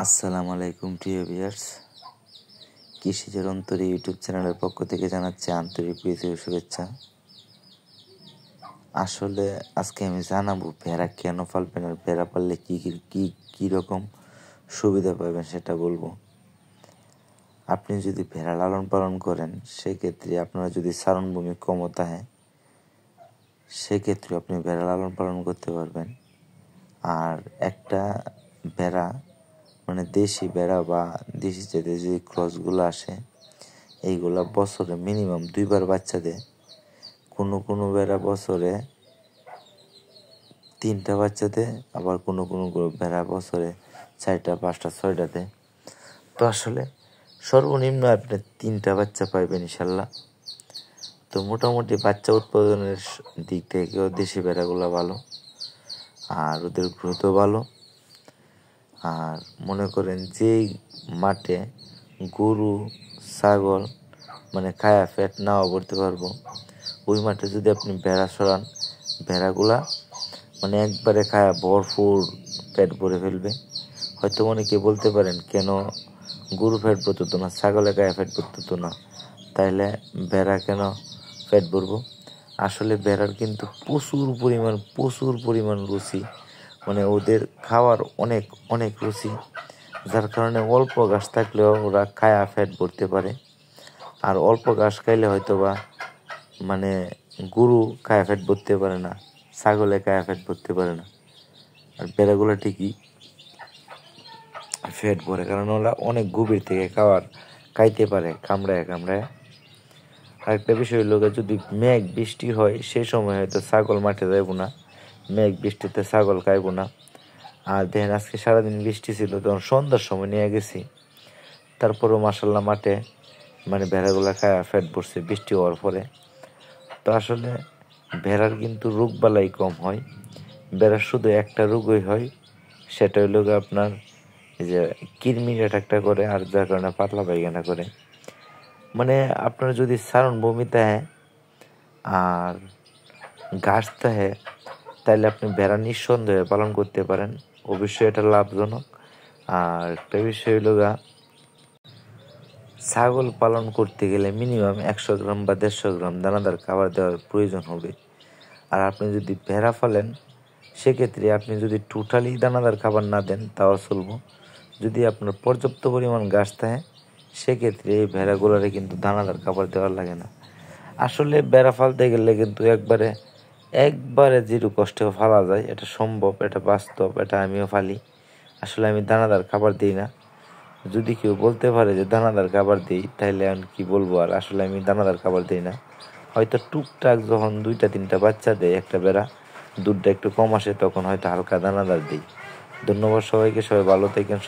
আসসালামু আলাইকুম প্রিয় ভিউয়ার্স, কৃষিজের অন্তরে ইউটিউব চ্যানেলের পক্ষ থেকে জানাচ্ছি আন্তরিক প্রীতি ও শুভেচ্ছা। আসলে আজকে আমি জানাবো ভেড়া কেন পালবেন আর ভেড়া পাললে কি রকম সুবিধা পাবেন সেটা বলবো। আপনি যদি ভেড়া লালন পালন করেন সেক্ষেত্রে আপনারা যদি চারণভূমি কম থাকে সেক্ষেত্রে আপনি ভেড়া লালন পালন করতে পারবেন। আর একটা ভেড়া মানে দেশি ভেড়া বা দেশি জাতের যে ক্রসগুলো আসে এইগুলা বছরে মিনিমাম 2বার বাচ্চা দেয়। কোনো ভেড়া বছরে 3টা বাচ্চা দেয়, আবার কোনো ভেড়া বছরে 4টা 5টা 6টা দেয়। তো আসলে সর্বনিম্ন আপনি 3টা বাচ্চা পাইবেন ইনশাল্লাহ। তো মোটামুটি বাচ্চা উৎপাদনের দিক থেকেও দেশি ভেড়াগুলো ভালো, আর ওদের গ্রোথ ভালো। আর মনে করেন যেই মাঠে গরু ছাগল মানে খায়া ফ্যাট নাও করতে পারবো, ওই মাঠে যদি আপনি ভেড়া সরান, ভেড়াগুলা মানে একবারে খায়া ভরপুর পেট ভরে ফেলবে। হয়তো অনেকে বলতে পারেন কেন গরু ফ্যাট ভরতো না, ছাগলে খায়া ফ্যাট ভরতো না, তাইলে ভেড়া কেন ফ্যাট ভরবো? আসলে ভেড়ার কিন্তু প্রচুর পরিমাণ রুচি, মানে ওদের খাওয়ার অনেক অনেক রুচি, যার কারণে অল্প ঘাস থাকলেও ওরা খায়া ফ্যাট ভরতে পারে। আর অল্প ঘাস খাইলে হয়তো বা মানে গরু খায়া ফ্যাট ভরতে পারে না, ছাগলে খায়া ফ্যাট ভরতে পারে না, আর ভেড়াগুলো ঠিকই ফ্যাট ভরে, কারণ ওরা অনেক গভীর থেকে খাইতে পারে কামড়ায়। আরেকটা বিষয় হলো, যদি মেঘ বৃষ্টি হয় সেই সময় হয়তো ছাগল মাঠে যাইব না, মেঘ বৃষ্টিতে ছাগল খাইব না। আর দেখেন আজকে সারাদিন বৃষ্টি ছিল, তখন সন্ধ্যার সময় নিয়ে গেছি, তারপরেও মাসাল্লাহ মাঠে মানে ভেড়াগুলা খায়া ফ্যাট ভরছে বৃষ্টি হওয়ার পরে। তো আসলে ভেড়ার কিন্তু রোগ বালাই কম হয়, ভেড়ার শুধু একটা রোগই হয়, সেটা হইল আপনার এই যে কৃমির অ্যাটাকটা করে, আর যার কারণে পাতলা পায়খানা করে। মানে আপনার যদি চারণভূমি থাকে আর ঘাস থাকে তাহলে আপনি ভেড়া নিঃসন্দেহে পালন করতে পারেন, অবশ্যই এটা লাভজনক। আর একটা বিষয় হইল ছাগল পালন করতে গেলে মিনিমাম 100 গ্রাম বা 150 গ্রাম দানাদার খাবার দেওয়ার প্রয়োজন হবে। আর আপনি যদি ভেড়া ফালেন সেক্ষেত্রে আপনি যদি টোটালি দানাদার খাবার না দেন তাও চলবো। যদি আপনার পর্যাপ্ত পরিমাণ ঘাস থাকে সেক্ষেত্রে এই ভেড়াগুলোরে কিন্তু দানাদার খাবার দেওয়ার লাগে না। আসলে ভেড়া ফালতে গেলে কিন্তু একবারে জিরো কষ্টে ফালা যায়, এটা সম্ভব, এটা বাস্তব, এটা আমিও ফালি। আসলে আমি দানাদার খাবার দিই না। যদি কেউ বলতে পারে যে দানাদার খাবার দিই, তাইলে আমি কি বলবো, আর আসলে আমি দানাদার খাবার দিই না। হয়তো টুকটাক যখন 2টা 3টা বাচ্চা দেয় একটা বেড়া, দুধটা একটু কম আসে, তখন হয়তো হালকা দানাদার দিই। ধন্যবাদ সবাইকে, সবাই ভালো থাকেন।